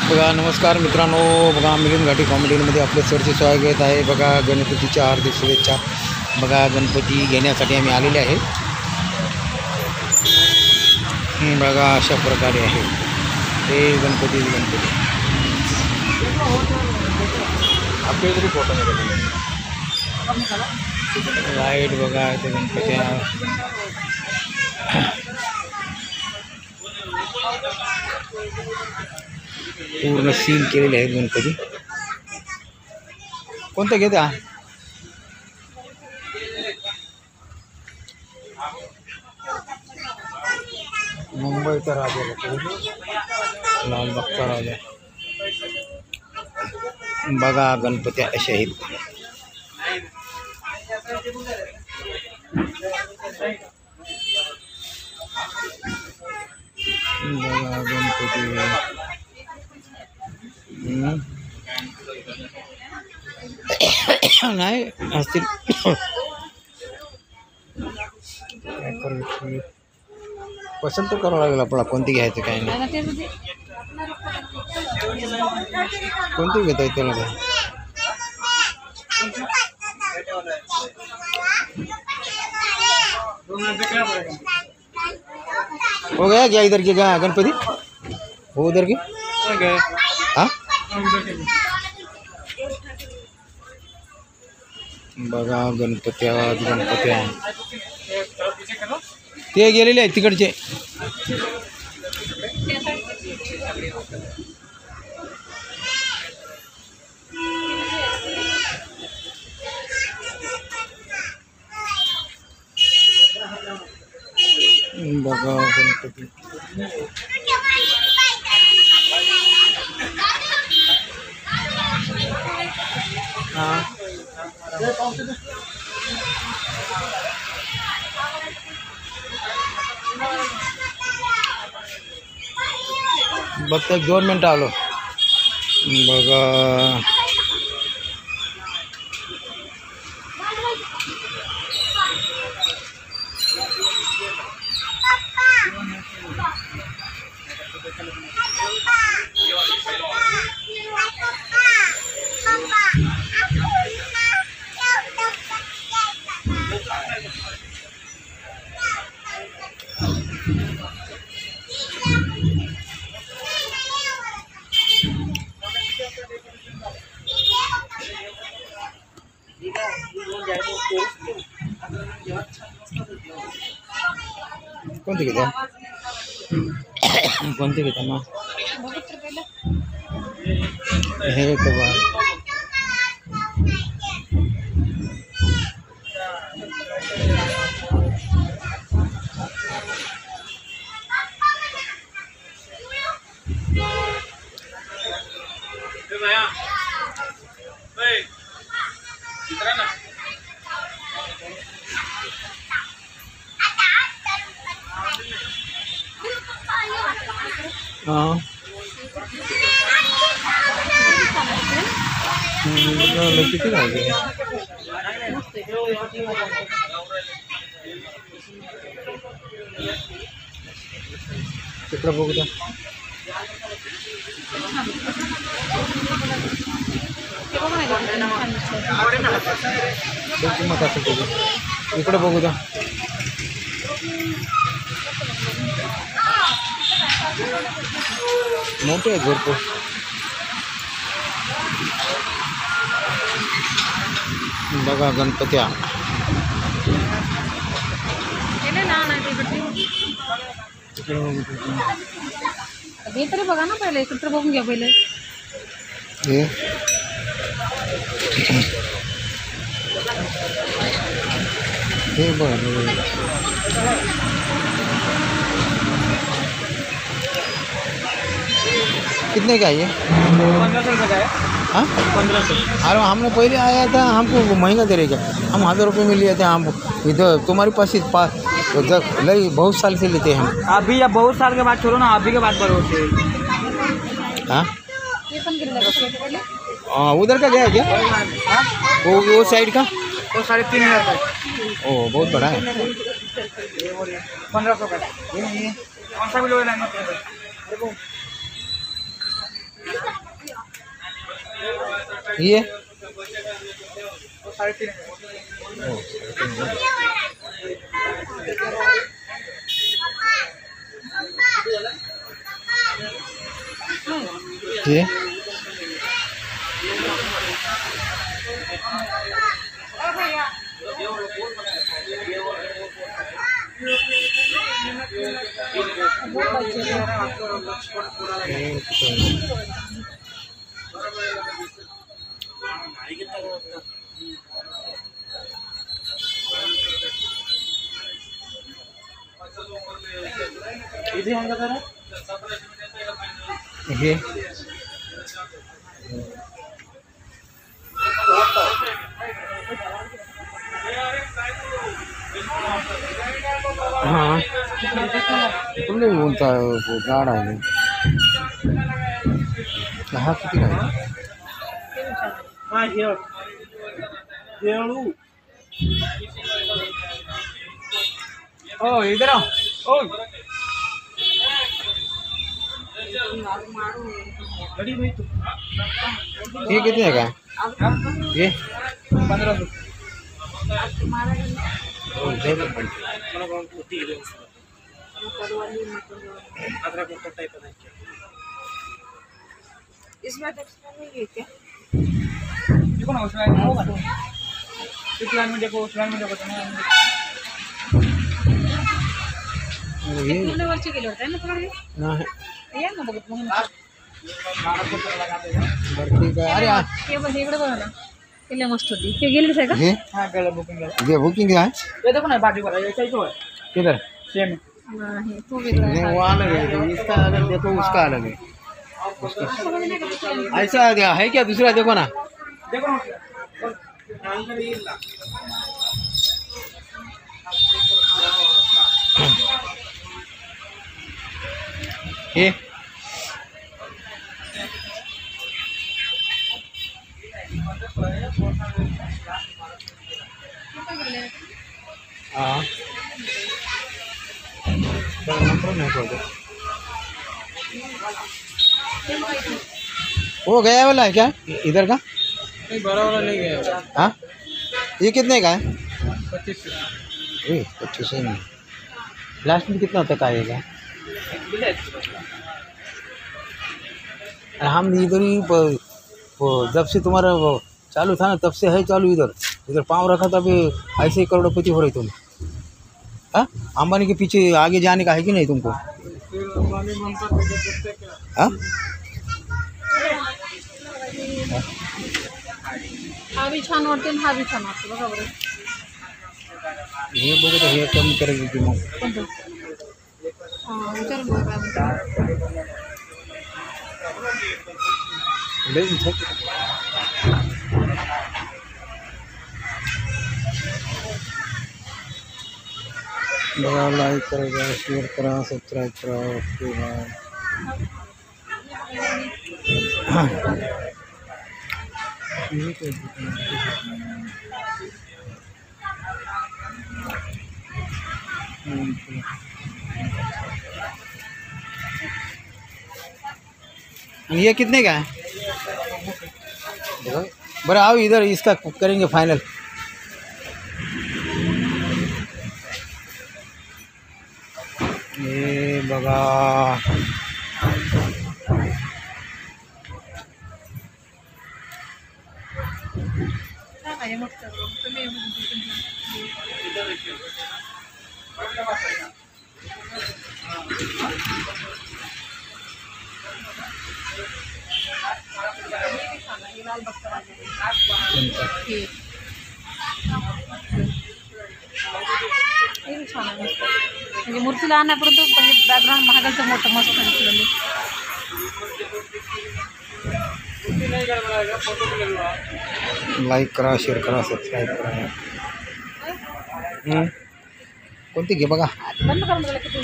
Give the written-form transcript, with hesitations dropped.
बघा नमस्कार मित्रांनो, बघा मिलिंद घाटी कॉमेडीमध्ये आपले सरचे स्वागत आहे। बघा गणपतीच्या हार्दिक शुभेच्छा। बघा गणपती घेण्यासाठी आम्ही आलेले आहे। बघा अशा प्रकारे आहे हे गणपती आपले तरी फोटो लाईट बघा इथे गणपती पूर्ण सील केलेले आहेत गणपती। कोणतं घेता? मुंबईचा राजा, लालबागचा राजा। बघा गणपती असे आहेत। बघा गणपती नाही असतील पसंत करावं लागेल आपल्याला कोणती घ्यायचं काय नाही। कोणती घेता येते त्याला काय? हो गया क्या इधर के क्या गणपति वो उधर के हाँ बघा गणपती आहे ते गेलेले आहेत तिकडचे। बघा गणपती हाँ बघता 2 मिनटं आलो। बघा कोणते घेता? कोणते घेता ना हे तो बा हाँ किती राहिले तिकडं बघू द्या। किंमत असेल त्याची इकडं बघू द्या। मोठे आहेत भरपूर। बघा गणपती हे तरी बघा ना पहिले एकत्र बघून घ्या पहिले। हे बघा कितने का ये? 1500 का है। हाँ 1500। अरे हमने पहले आया था, हमको महंगा दे रहे क्या? हम 1000 रुपये में लिए थे। हम इधर तुम्हारे पास लई बहुत साल से लेते हैं हम। अभी या बहुत साल के बाद छोड़ो ना, अभी के बाद पर होते। हाँ उधर का गया क्या? वो साइड का वो 3500 का। ओ बहुत बड़ा है। 1500 का। कौन सा भी लोग लेना? ये ये ये हाँ तुमने बोलता है वो गाढ़ा है कहाँ किती काय ओ इधर आओ ओ गड़ी भाई तू ये कितने का ये 1500 इसमें टेक्सचर नहीं है क्या? देखो ना उस लाइन होगा इस लाइन में देखो उस लाइन में देखो ये पूर्ण वरची गेले होते ना थोडं ना है या ना बघत मग बर्फी का अरे यार हे बघ इकडे बघा ना केले मस्त होती ते गेलीच आहे का? ये हां गला बुकिंग है ये बुकिंग है ये देखो ना बाटी वाला ये सही तो है किधर सेम नाही तो वेगळा नहीं आहे. वो अलग है तो इसका अलग देखो उसका अलग है समज नाही का किती? ऐसा है क्या दूसरा देखो ना देखो ना ये हाँ वो गया वाला है क्या इधर का नहीं बड़ा वाला नहीं गया हाँ ये कितने का है 25 25 में लास्ट में कितना तक आएगा हम इधर ही जब से तुम्हारा वो चालू था ना तब से है चालू इधर इधर पाँव रखा था अभी ऐसे ही करोड़पति हो रहे तुम हाँ अंबानी के पीछे आगे जाने का है कि नहीं तुमको हाँ हा बी छान वाटते आणि हा बी छान वाटतो बघा बरं हे बघू तर हे कमी करेल की मग कोणतं विचारून बघा काय म्हणते. लय झक. बघा लाईक करा शेअर करा सबस्क्राईब करा ओके बाय ये कितने का है बड़ा आओ इधर इसका करेंगे फाइनल ये बघा सांगायचे मस्त तुम्ही लाल बघता हे बी छान आहे मस्त म्हणजे मूर्तीला आणण्यापर्यंत म्हणजे बॅकग्राऊंड महागाचं मोठं मस्त आहे लाईक करा शेअर करा सबस्क्राईब करा कोणती घे बघा बंद करून किती